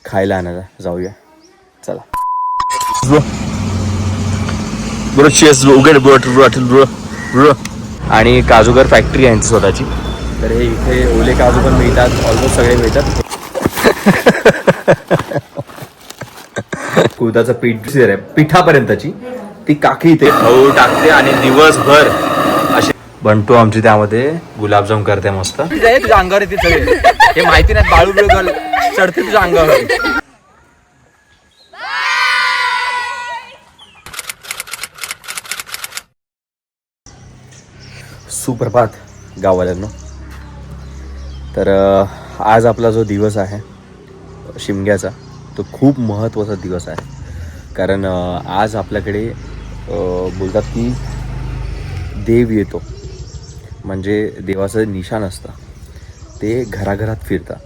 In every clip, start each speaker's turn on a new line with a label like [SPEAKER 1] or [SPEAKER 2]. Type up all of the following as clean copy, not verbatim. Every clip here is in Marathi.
[SPEAKER 1] खायला आणायला जाऊया. चला ब्रो, चीअर्स ब्रो, उघड ब्रो. आणि काजूगर फॅक्टरी आहे स्वतःची. तर हे इथे ओले काजू पण मिळतात, ऑलमोस्ट सगळे मिळतात. कुळथाचं पीठ आहे, पिठापर्यंतची ती काकी इथे हळू टाकते आणि दिवसभर असे बनतो. आमची त्यामध्ये गुलाबजाम करते मस्त. तुझ्या अंगावर येते सगळे, हे माहिती नाही, बाळू बिळू चढते तुझ्या अंगावर. सुप्रभात गाववाल्यांनो. तर आज आपला जो दिवस आहे शिमग्याचा, तो खूप महत्त्वाचा दिवस आहे. कारण आज आपल्याकडे बोलतात की देव येतो, म्हणजे देवाचं निशाण असतं, ते घराघरात फिरतात,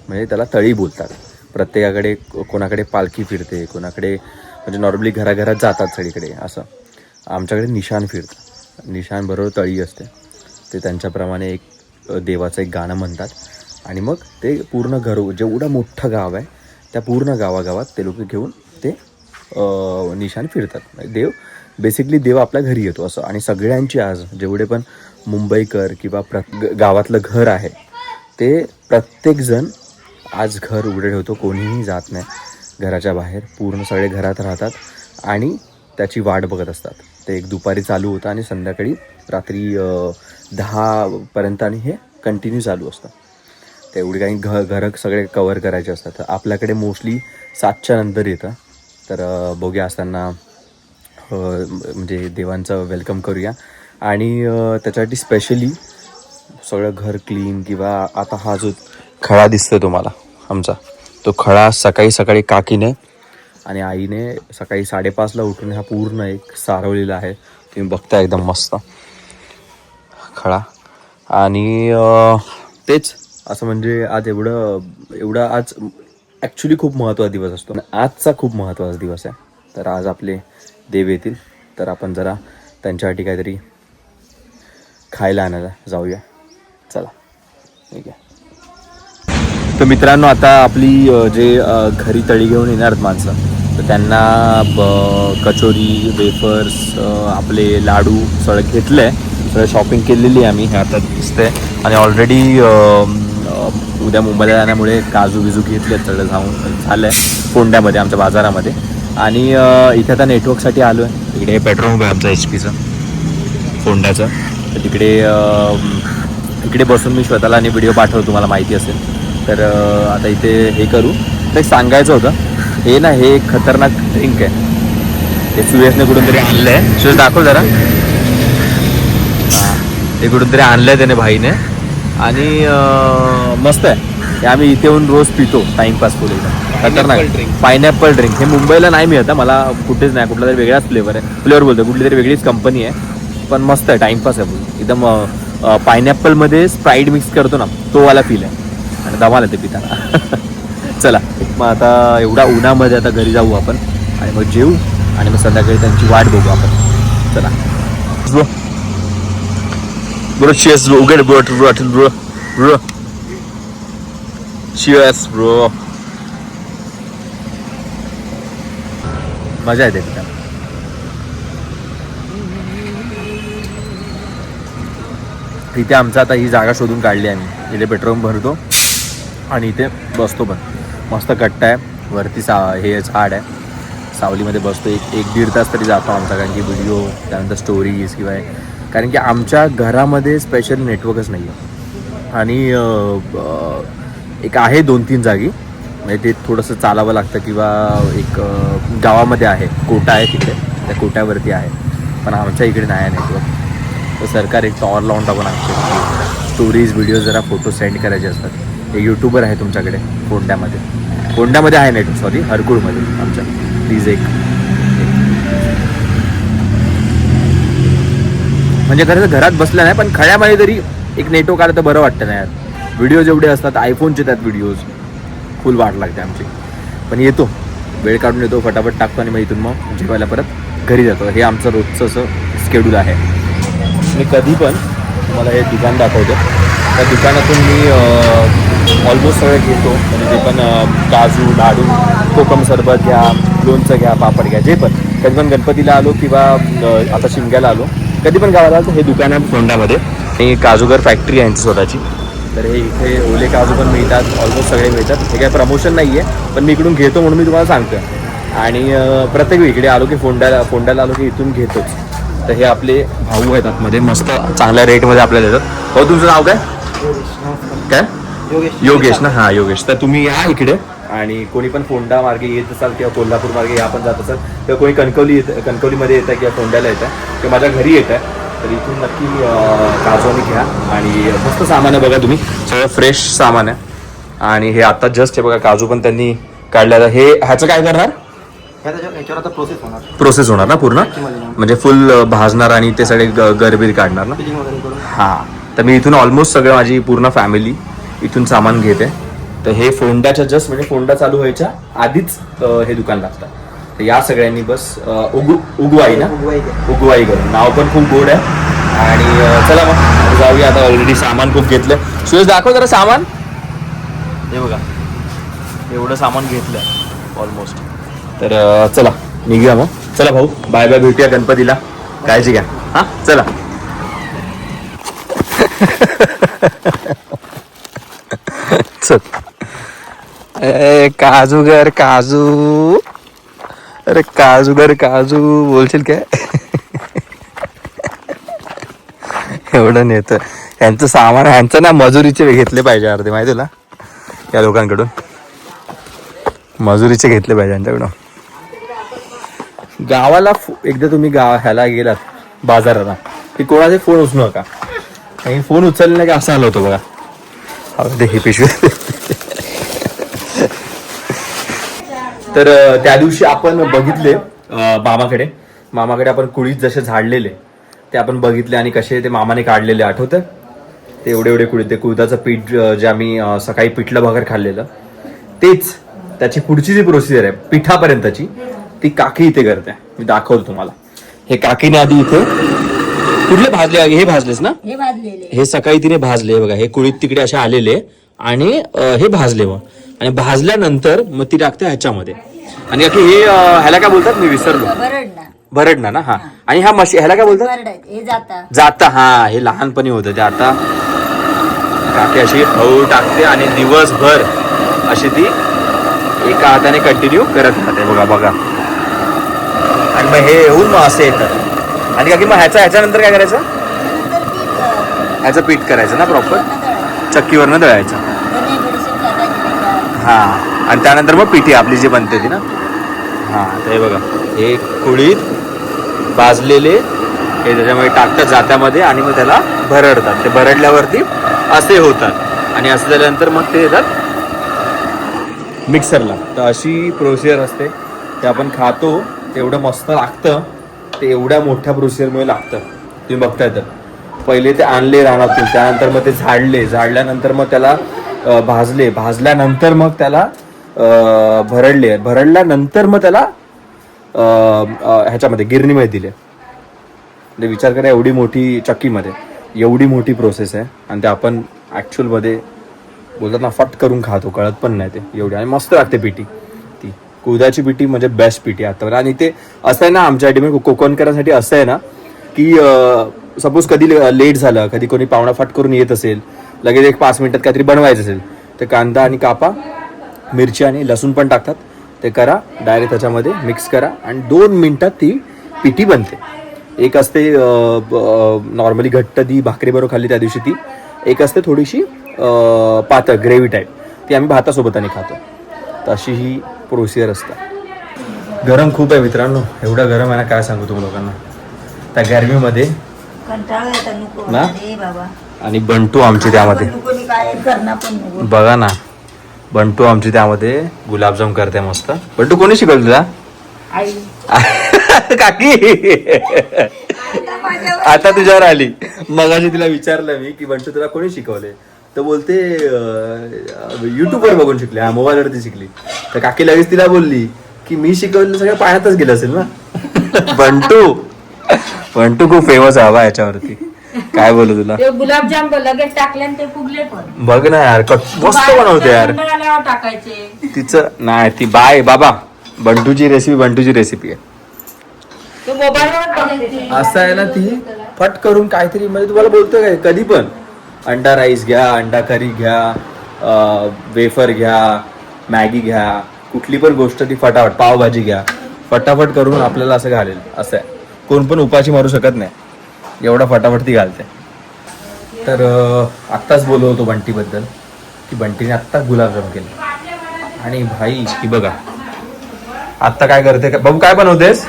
[SPEAKER 1] म्हणजे त्याला तळी बोलतात. प्रत्येकाकडे कोणाकडे पालखी फिरते, कोणाकडे म्हणजे नॉर्मली घराघरात जातात सगळीकडे. असं आमच्याकडे निशाण फिरतं, निशाण बरोबर तळी असते. ते त्यांच्याप्रमाणे एक देवाचं एक गाणं म्हणतात आणि मग ते पूर्ण जेवढं मोठं गाव आहे त्या पूर्ण गावागावात ते लोक घेऊन ते निशाण फिरतात. देव बेसिकली देव आपल्या घरी येतो असं. आणि सगळ्यांची आज जेवढे पण मुंबईकर किंवा गावातलं घर आहे ते प्रत्येकजण आज घर उघडे ठेवतो, कोणीही जात नाही घराच्या बाहेर. पूर्ण सगळे घरात राहतात आणि त्याची वाट बघत असतात. ते एक दुपारी चालू होतं आणि संध्याकाळी रात्री 10पर्यंत आणि हे कंटिन्यू चालू असतं. तेवढी काही घरं सगळे कवर करायचे असतात. आपल्याकडे मोस्टली 7च्या नंतर येतं. तर बघूया असताना म्हणजे देवांचं वेलकम करूया. आणि त्याच्यासाठी स्पेशली सगळं घर क्लीन, किंवा आता हा जो खळा दिसतोय तुम्हाला आमचा, तो खळा सकाळी काकीने आणि आईने सकाळी 5:30ला उठून हा पूर्ण एक सारवलेला आहे. तुम्ही बघता एकदम मस्त खळा. आणि तेच असं म्हणजे आज एवढा आज ॲक्च्युली खूप महत्त्वाचा दिवस असतो. आजचा खूप महत्त्वाचा दिवस आहे. तर आज आपले देव येतील, तर आपण जरा त्यांच्यासाठी काहीतरी खायला आणायला जाऊया. चला ठीक आहे. तर मित्रांनो, आता आपली जे घरी तळी घेऊन येणार माणसं, तर त्यांना कचोरी, वेफर्स, आपले लाडू सगळं घेतलं आहे. सगळं शॉपिंग केलेली आहे आम्ही, हे आता दिसतंय. आणि ऑलरेडी उद्या मुंबईला जाण्यामुळे काजू बिजू घेतले सगळं झालं आहे फोंड्यामध्ये, आमच्या बाजारामध्ये. आणि इथे आता नेटवर्कसाठी आलो आहे. इकडे पेट्रोल पंप आहे आमचा HPचं फोंड्याचं. तर इकडे बसून मी स्वतःला आणि व्हिडिओ पाठवतो, तुम्हाला माहिती असेल. तर आता इथे हे करू. तर एक सांगायचं होतं, हे ना हे एक खतरनाक ड्रिंक आहे. हे सुयशने कुठून तरी आणलं आहे. सुयश दाखव जरा. हां, हे कुठून तरी आणलं आहे त्याने भाईने. आणि मस्त आहे. हे आम्ही इथे येऊन रोज पितो टाईमपास करू. खतरनाक पायनॅपल ड्रिंक. हे मुंबईला नाही मिळत, मला कुठेच नाही. कुठला तरी वेगळाच फ्लेवर बोलतो, कुठली तरी वेगळीच कंपनी आहे, पण मस्त आहे. टाईमपास आहे एकदम. पायनॅपलमध्ये स्प्राईट मिक्स करतो ना, तो वाला फील आहे आणि धमाल येते पिताना. चला मग आता एवढा उन्हामध्ये आता घरी जाऊ आपण आणि मग जेवू आणि मग संध्याकाळी त्यांची वाट बघू आपण. चला ब्रो, चीअर्स ब्रो, उघड ब्रो. Cheers bro. मजा येते पिताना. इथे आमचं आता ही जागा शोधून काढली आम्ही. इथे पेट्रोल भरतो आणि इथे बसतो पण. मस्त कट्टा आहे वरती, हे झाड आहे, सावलीमध्ये बसतो. 1-1.5 तास तरी जातो आमचा. कारण की व्हिडिओ, त्यानंतर स्टोरीज किंवा कारण की आमच्या घरामध्ये स्पेशल नेटवर्कच नाही आहे. आणि एक आहे 2-3 जागी, म्हणजे ते थोडंसं चालावं लागतं. किंवा एक गावामध्ये आहे, कोटा आहे तिकडे, त्या कोट्यावरती आहे. पण आमच्या इकडे नाही आहे नेटवर्क. तर सरकार एक टॉवर लावून टाकून आमचे स्टोरीज, व्हिडिओज, जरा फोटो सेंड करायचे असतात. एक यूट्यूबर आहे तुमच्याकडे फोंड्यामध्ये आहे नेटवर्क, सॉरी हरकुळमध्ये आमच्या. प्लीज एक म्हणजे खरं घरात बसलं नाही, पण खळ्यामध्ये तरी एक नेटवर्क आलं तर बरं वाटतं ना यार. व्हिडिओज एवढे असतात, आयफोनचे त्यात व्हिडिओज, फुल वाट लागते आमची. पण येतो, वेळ काढून येतो, फटाफट टाकतो आणि मग इथून मग जेवायला परत घरी जातो. हे आमचं रोजचं असं स्केड्यूल आहे. मी कधी पण मला हे दुकान दाखवतो. त्या दुकानातून मी ऑलमोस्ट सगळं घेतो. म्हणजे जे पण काजू, लाडू, कोकम सरबत घ्या, लोणचं घ्या, पापड घ्या, जे पण. कधी पण गणपतीला आलो किंवा आता शिमग्याला आलो, कधी पण गावाला आलो तर हे दुकान आहे फोंडामध्ये. आणि काजूगर फॅक्टरी आहे यांची स्वतःची. तर हे इथे ओले काजू पण मिळतात, ऑलमोस्ट सगळे मिळतात. हे काही प्रमोशन नाही आहे, पण मी इकडून घेतो म्हणून मी तुम्हाला सांगतो. आणि प्रत्येक इकडे आलो की फोंड्याला आलो की इथून घेतोच. तर हे आपले भाऊ आहेत आतमध्ये, मस्त चांगल्या रेटमध्ये आपल्याला देतात. हो, तुमचं नाव काय? काय? योगेश ना. हां, योगेश. तर तुम्ही या इकडे, आणि कोणी पण फोंडा मार्गे येत असाल किंवा कोल्हापूर मार्गे या पण जात असाल किंवा कोणी कणकवलीमध्ये येतं किंवा फोंड्याला येतं किंवा माझ्या घरी येतं, तर इथून नक्की काजू आणि घ्या. आणि मस्त सामान आहे बघा, तुम्ही सगळं फ्रेश सामान आहे. आणि हे आता जस्ट हे बघा, काजू पण त्यांनी काढलं. हे ह्याचं काय करणार? प्रोसेस होणार ना पूर्ण, म्हणजे फुल भाजणार आणि ते सगळे गरबीर काढणार ना. हां, तर मी इथून ऑलमोस्ट सगळं, माझी पूर्ण फॅमिली इथून सामान घेते. तर हे फोंडाच्या जस्ट, म्हणजे फोंडा चालू व्हायच्या आधीच हे दुकान लागतं. तर या सगळ्यांनी बस उगवाई ना, उगवाई करून, नाव पण खूप गोड आहे. आणि चला मग जाऊया आता. ऑलरेडी सामान खूप घेतलं. सुरेश दाखव जरा सामान. हे बघा, एवढं सामान घेतलं ऑलमोस्ट. तर चला निघूया मग. चला भाऊ, बाय बाय, भेटूया गणपतीला. काळजी घ्या. हां, चला. चल. काजूगर काजू, अरे काजूगर काजू बोलशील काय? एवढं नेतं यांचं सामान. ह्यांचं ना मजुरीचे घेतले पाहिजे अर्धे, माहिती तुला, या लोकांकडून मजुरीचे घेतले पाहिजे यांच्याकडून. गावाला एकदा तुम्ही ह्याला गेलात बाजाराला की कोणाचे फोन उचलू नका. काही फोन उचलले नाही की असं आलं होतं बघा. हे पिशवी. तर त्या दिवशी आपण बघितले मामाकडे आपण कुळीत जसे झाडलेले ते आपण बघितले, आणि कसे ते मामाने काढलेले आठवतं. ते एवढे कुळीत, ते कुळीताचं पीठ जे आम्ही सकाळी पिठलं भाकर खाल्लेलं, तेच त्याची पुढची जी प्रोसिजर आहे पिठापर्यंतची, ती काकी इथे करते. मी दाखवतो तुम्हाला. हे काकीने आधी इथे कुठले भाजले, हे भाजलेस ना, हे सकाळी तिने भाजले बघा. हे कुळीत तिकडे असे आलेले आणि हे भाजले मग, आणि भाजल्यानंतर मग ती टाकते ह्याच्यामध्ये. आणि हे ह्याला काय बोलतात मी विसरलो. भरडणा ना. हा, आणि हा ह्याला काय बोलतात? जाता. हा, हे लहानपणी होतं ते. आता काकी अशी हळू टाकते आणि दिवसभर अशी ती एका हाताने कंटिन्यू करत राहते. बघा. आणि मग हे येऊन मग असे येतात. आणि काकी मग ह्याच्यानंतर काय करायचं? ह्याचं पीठ करायचं ना प्रॉपर, चक्कीवरनं दळायचं. हा, आणि त्यानंतर मग पिठी आपली जी बनते ती ना. हा, ते बघा, हे कुळीत भाजलेले हे त्याच्यामध्ये टाकतात जात्यामध्ये, आणि मग त्याला भरडतात. ते भरडल्यावरती असे होतात, आणि असं झाल्यानंतर मग ते येतात मिक्सरला. तर अशी प्रोसिजर असते. ते आपण खातो तेवढं मस्त लागतं. ते एवढ्या मोठ्या प्रोसिजरमुळे लागतं. तुम्ही बघताय तर पहिले ते आणले रानातून, त्यानंतर मग ते झाडल्यानंतर मग त्याला भाजल्यानंतर मग त्याला भरडल्यानंतर मग त्याला ह्याच्यामध्ये गिरणीमध्ये दिले. म्हणजे विचार करा, एवढी मोठी चक्कीमध्ये एवढी मोठी प्रोसेस आहे. आणि ते आपण ॲक्च्युअलमध्ये बोलतात ना, फट करून खातो, कळत पण नाही ते एवढी. आणि मस्त लागते पिठी. ती कुळथाची पिठी म्हणजे बेस्ट पिठी आतावर. आणि ते असं आहे ना, आमच्या कोकणकरांसाठी असं आहे ना की सपोज कधी लेट झालं, कधी कोणी पाहुणा फट करून येत असेल, लगेच एक 5 मिनिटात काहीतरी बनवायचं असेल, तर कांदा आणि कापा, मिरची आणि लसूण पण टाकतात, ते करा डायरेक्ट त्याच्यामध्ये मिक्स करा, आणि 2 मिनिटात ती पिठी बनते. एक असते नॉर्मली घट्ट, ती भाकरीबरोबर खाल्ली त्या दिवशी ती. एक असते थोडीशी पातळ ग्रेव्ही टाईप, ती आम्ही भातासोबत आणि खातो. तर अशी ही प्रोसिजर असते. गरम खूप आहे मित्रांनो, एवढं गरम आहे ना, काय सांगू तुम्ही लोकांना. त्या गरमीमध्ये ना. आणि बंटू आमची त्यामध्ये बघा ना, बंटू आमची त्यामध्ये गुलाबजाम करते मस्त. बंटू कोणी शिकवलं तुला? काकी आता तुझ्यावर आली. मगाशी तिला विचारलं मी की बंटू तुला कोणी शिकवले, तर बोलते युट्यूबवर बघून शिकले. हा, मोबाईलवरती शिकली. तर काकी लगेच तिला बोलली की मी शिकवलेलं सगळं पाण्यातच गेलं असेल ना. बंटू खूप फेमस हवा याच्यावरती. काय बोलू तुला.
[SPEAKER 2] ते गुलाबजाम लगेच टाकले आणि ते फुगले पण.
[SPEAKER 1] बघ ना यार मस्त बनवते यार.
[SPEAKER 2] टाकायचे
[SPEAKER 1] तिचं नाही ती बाबा बंटूची रेसिपी आहे.
[SPEAKER 2] तो मोबाईलवर
[SPEAKER 1] असं आहे ना ती फट करून काहीतरी म्हणजे तुम्हाला बोलतोय काय कधी पण अंडा राईस घ्या, अंडा करी घ्या, वेफर घ्या, मॅगी घ्या, कुठली पण गोष्ट ती फटाफट पावभाजी घ्या फटाफट करून आपल्याला असं घालेल. असं आहे कोण पण उपाशी मारू शकत नाही एवढा फटाफट ती घालते. तर आत्ताच बोललो होतो बंटीबद्दल की बंटीने आत्ताच गुलाबजाम केले आणि भाई ही बघा आत्ता काय करते. बाबू काय बनवतेस.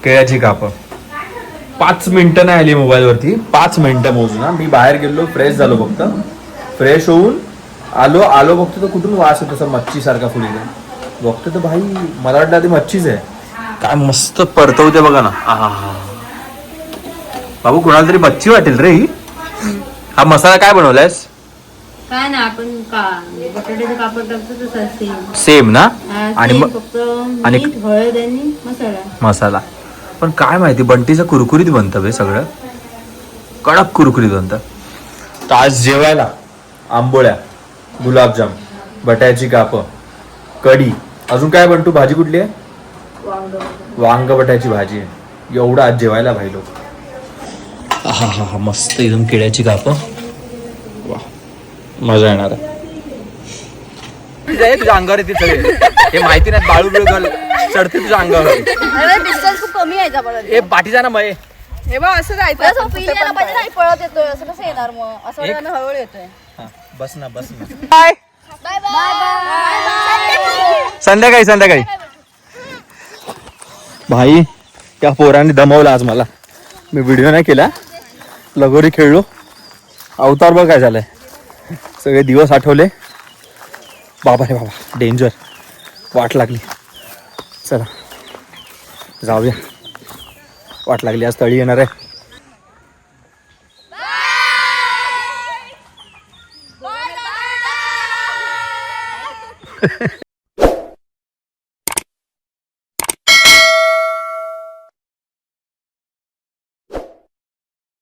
[SPEAKER 1] केळ्याची कापं. 5 मिनिटं नाही आली मोबाईलवरती. 5 मिनिटं मोजू ना. मी बाहेर गेलो फ्रेश झालो फक्त. फ्रेश होऊन आलो बघतो तर कुठून वास येतो तसा मच्छी सारखा फुलीला. बघतो तर भाई मला वाटलं आधी मच्छीच आहे. काय मस्त परतवते बघा ना. बाबू कुणाला तरी मच्छी वाटेल रे ही. हा मसाला काय बनवलायस.
[SPEAKER 2] काय ना आपण बटाट्याचं कापड टाकतो तसं
[SPEAKER 1] सेम ना. आणि
[SPEAKER 2] फक्त मीठ, हळद आणि
[SPEAKER 1] मसाला पण काय माहिती बंटीचं कुरकुरीत बनतं बे सगळं कडक कुरकुरीत बनतं. तर आज जेवायला आंबोळ्या, गुलाबजाम, बटाट्याची कापं, कढी, अजून काय बंटू भाजी कुठली आहे. वांग बटाट्याची भाजी आहे. एवढं आज जेवायला भाई लोक. हा मस्त एकदम केळ्याची कापं. वा मजा येणार आहे. तुझ्या अंगावर येते सगळे हे माहिती नाही. बाळू बिळू चढते तुझ्या अंगावर.
[SPEAKER 3] डिस्टन्स खूप कमी आहे परत.
[SPEAKER 1] हे पाठीचा ना मये.
[SPEAKER 3] हे बघ असं जायचं पाहिजे नाही पळत येतोय असं कसं येणार मग असं वाटतं हळूहळू येतोय.
[SPEAKER 1] बस ना बाय
[SPEAKER 3] बाय बाय.
[SPEAKER 1] संध्याकाळी भाई त्या पोराने दमवला आज मला. मी व्हिडिओ नाही केला लगोरी खेळलो. अवतार बघ काय झालंय. सगळे दिवस आठवले. बाबा रे बाबा डेंजर. वाट लागली. चला जाऊया. वाट लागली आज तळी येणार आहे.